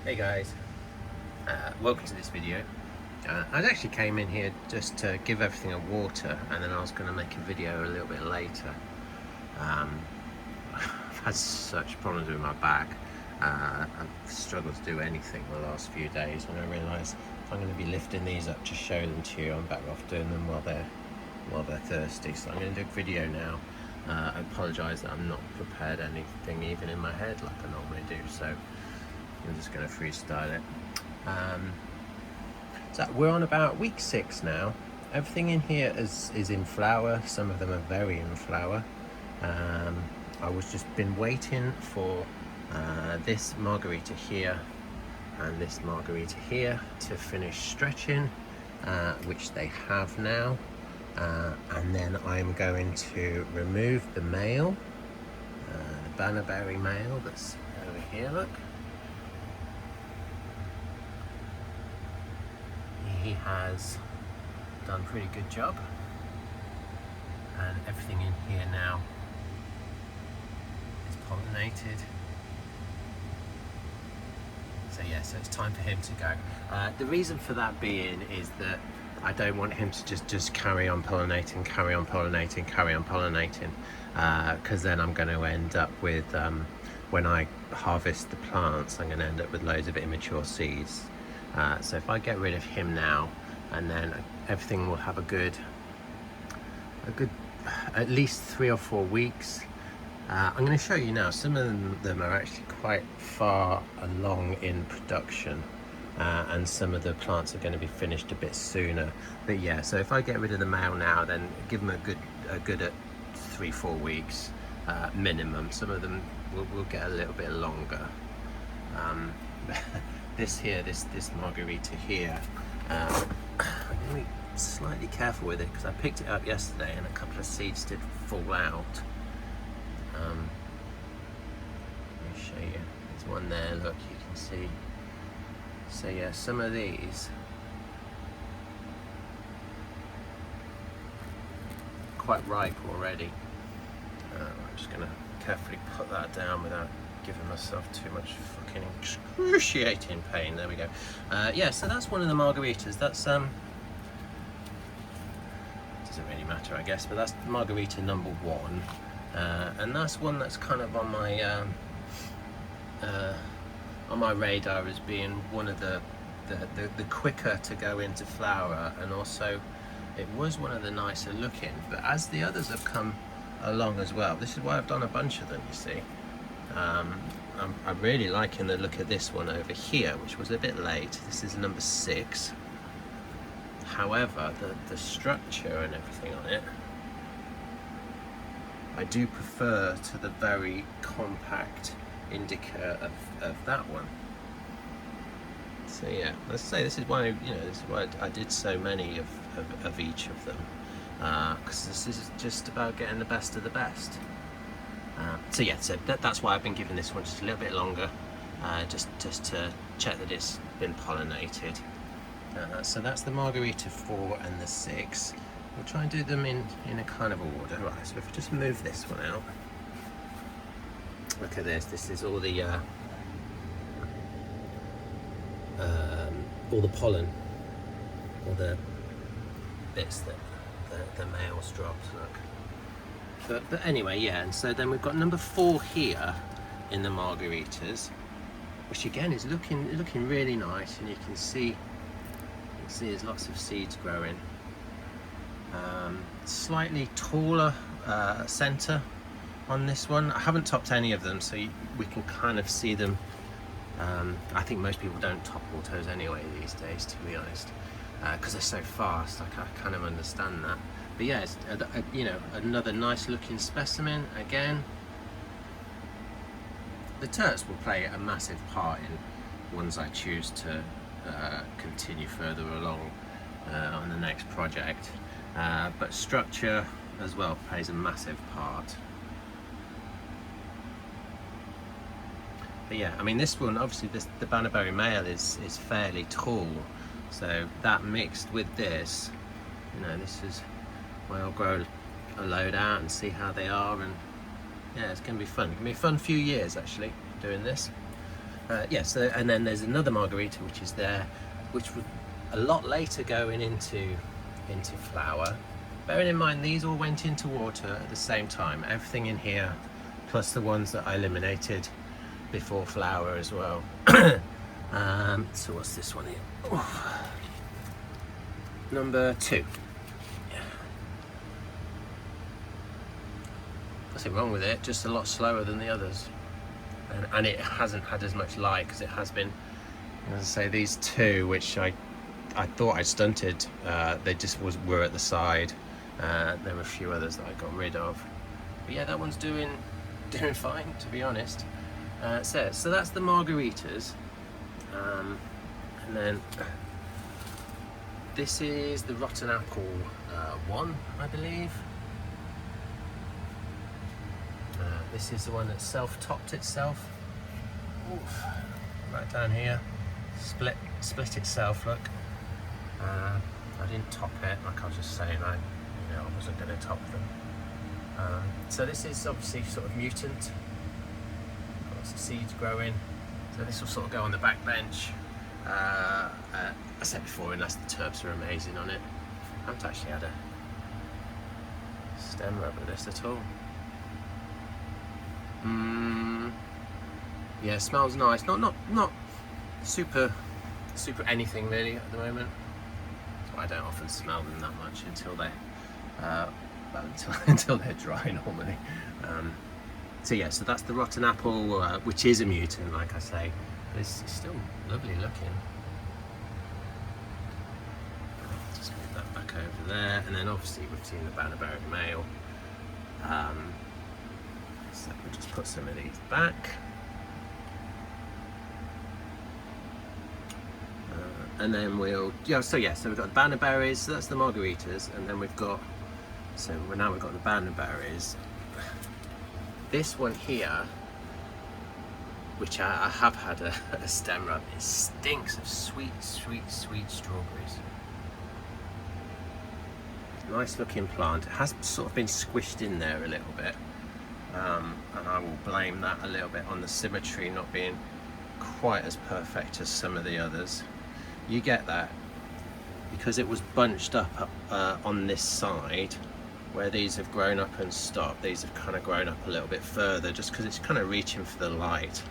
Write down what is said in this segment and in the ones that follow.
Hey guys, welcome to this video. I actually came in here just to give everything a water, and then I was going to make a video a little bit later. I've had such problems with my back. I've struggled to do anything the last few days, and I realised if I'm going to be lifting these up to show them to you, I'm better off doing them while they're thirsty. So I'm going to do a video now. I apologise that I'm not prepared anything even in my head like I normally do, so I'm just going to freestyle it. So we're on about week 6 now. Everything in here is in flower. Some of them are very in flower. I was just been waiting for this Margarita here and this Margarita here to finish stretching, which they have now. And then I'm going to remove the male, the Bannerberry male that's over here, look. He has done a pretty good job, and everything in here now is pollinated. So yeah, so it's time for him to go. The reason for that being is that I don't want him to just carry on pollinating, because then I'm going to end up with, when I harvest the plants, I'm going to end up with loads of immature seeds. So if I get rid of him now, and then everything will have a good at least 3 or 4 weeks. I'm going to show you now. Some of them are actually quite far along in production, and some of the plants are going to be finished a bit sooner. But yeah, so if I get rid of the male now, then give them a good at 3-4 weeks minimum. Some of them will get a little bit longer. This Margarita here, I'm going to be slightly careful with it because I picked it up yesterday and a couple of seeds did fall out. Let me show you. There's one there, look, you can see. So yeah, some of these quite ripe already. I'm just going to carefully put that down without giving myself too much fucking excruciating pain. There we go. Yeah, so that's one of the Margaritas. That's doesn't really matter, I guess, but that's Margarita number 1, and that's one that's kind of on my radar as being one of the quicker to go into flower, and also it was one of the nicer looking. But as the others have come along as well, this is why I've done a bunch of them, you see. I'm really liking the look of this one over here, which was a bit late. This is number 6. However, the structure and everything on it, I do prefer to the very compact indica of that one. So yeah, let's say this is why, this is why I did so many of each of them, because this is just about getting the best of the best. So yeah, so that's why I've been giving this one just a little bit longer, just to check that it's been pollinated. So that's the Margarita 4 and the 6. We'll try and do them in a kind of order. Right, so if I just move this one out, look at this. This is all the pollen, all the bits that the males dropped. Look. But anyway, yeah, and so then we've got number 4 here in the Margaritas, which again is looking really nice, and you can see there's lots of seeds growing. Slightly taller center on this one. I haven't topped any of them, so we can kind of see them. I think most people don't top autos anyway these days, to be honest, because they're so fast. I kind of understand that. But yeah, it's another nice looking specimen. Again, the terps will play a massive part in ones I choose to continue further along on the next project, but structure as well plays a massive part. But yeah, I mean, this one, obviously the Bannerberry male is fairly tall, so that mixed with this, this is where I'll grow a load out and see how they are, and yeah, it's going to be fun. It's going to be a fun few years actually doing this. Yeah, so, and then there's another Margarita which is there, which would a lot later going into flower. Bearing in mind these all went into water at the same time, everything in here, plus the ones that I eliminated before flower as well. So what's this one here? Oof. Number 2. Yeah. Nothing wrong with it, just a lot slower than the others. And it hasn't had as much light as it has been. As I say, these 2, which I thought I stunted, they just were at the side. There were a few others that I got rid of. But yeah, that one's doing fine, to be honest. So that's the Margaritas. And then this is the Rotten Apple 1, I believe. This is the one that self-topped itself. Oof. Right down here, split itself. Look, I didn't top it, like I was just saying. I wasn't going to top them. So this is obviously sort of mutant. Got some seeds growing. So this will sort of go on the back bench. I said before, unless the terps are amazing on it. I haven't actually had a stem rub of this at all. Yeah, smells nice. Not super anything really at the moment. I don't often smell them that much until they until they're dry normally. So yeah, so that's the Rotten Apple, which is a mutant, like I say. But it's still lovely looking. Just move that back over there, and then obviously we've seen the Bannerberry male. So we'll just put some of these back. And then we'll, so we've got the Bannerberries, so that's the Margaritas, and then we've got, now we've got the Bannerberries. This one here, which I have had a stem rub, it stinks of sweet strawberries. Nice looking plant. It has sort of been squished in there a little bit, and I will blame that a little bit on the symmetry not being quite as perfect as some of the others. You get that because it was bunched up on this side where these have grown up and stopped. These have kind of grown up a little bit further just because it's kind of reaching for the light.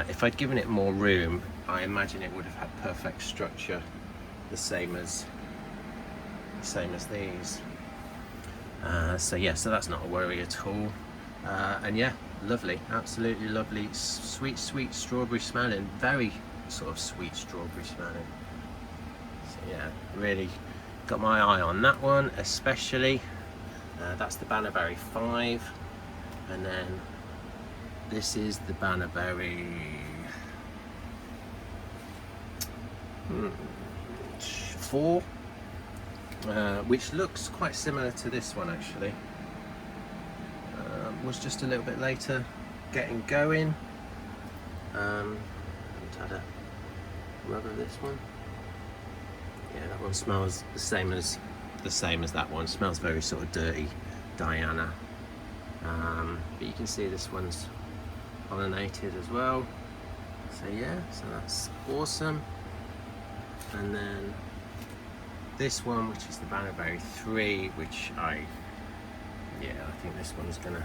If I'd given it more room, I imagine it would have had perfect structure, the same as these. So yeah, so that's not a worry at all. And yeah, lovely, absolutely lovely, sweet strawberry smelling, very sort of sweet strawberry smelling. So yeah, really got my eye on that one especially. That's the Bannerberry 5, and then this is the Bannerberry 4, which looks quite similar to this one actually. Was just a little bit later getting going. Haven't had a rub of this one. Yeah, that one smells the same as that one. Smells very sort of dirty Diana. But you can see this one's pollinated as well. So yeah, so that's awesome. And then this one, which is the Bannerberry 3, which I think this one's gonna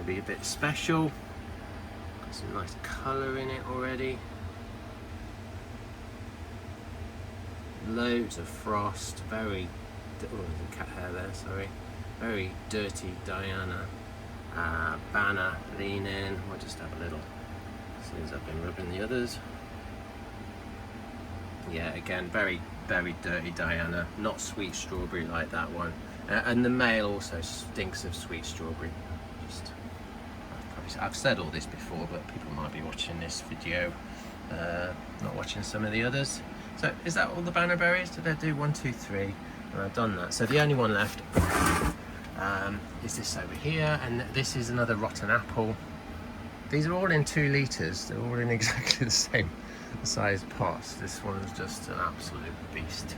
be a bit special. Got some nice colour in it already. Loads of frost, very, there's a cat hair there, sorry. Very dirty Diana. Banner, lean in, we'll just have a little, as soon as I've been rubbing the others. Yeah, again, very dirty Diana, not sweet strawberry like that one. And the male also stinks of sweet strawberry. I've said all this before, but people might be watching this video, not watching some of the others. So is that all the Bannerberries? Did I do 1, 2, 3? And I've done that. So the only one left is this over here, and this is another Rotten Apple. These are all in 2 litres. They're all in exactly the same size pots. This one's just an absolute beast.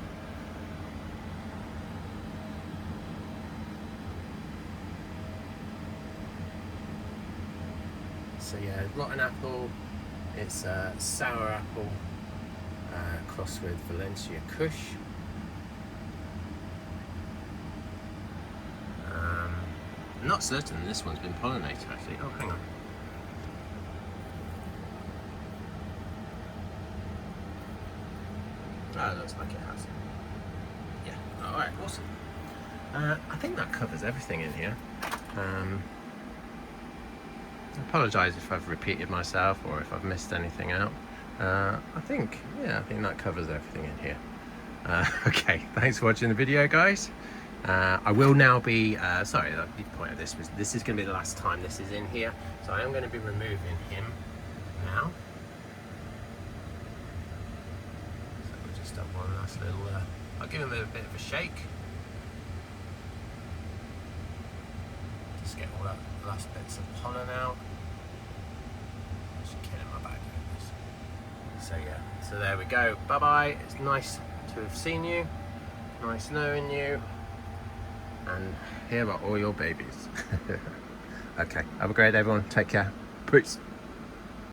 So yeah, rotten apple. It's a sour apple crossed with Valencia Kush. I'm not certain this one's been pollinated actually. Oh, hang on. Oh, it looks like it has. Yeah, alright, awesome. I think that covers everything in here. I apologise if I've repeated myself or if I've missed anything out. I think that covers everything in here. Okay, thanks for watching the video, guys. I will now be, sorry, the point of this was, this is going to be the last time this is in here, so I am going to be removing him now. So we'll just have one last little, I'll give him a bit of a shake. Just get all that last bits of pollen out. Just killing my bag with this. So yeah, so there we go. Bye bye. It's nice to have seen you. Nice knowing you. And here are all your babies. Okay, have a great day everyone. Take care. Peace.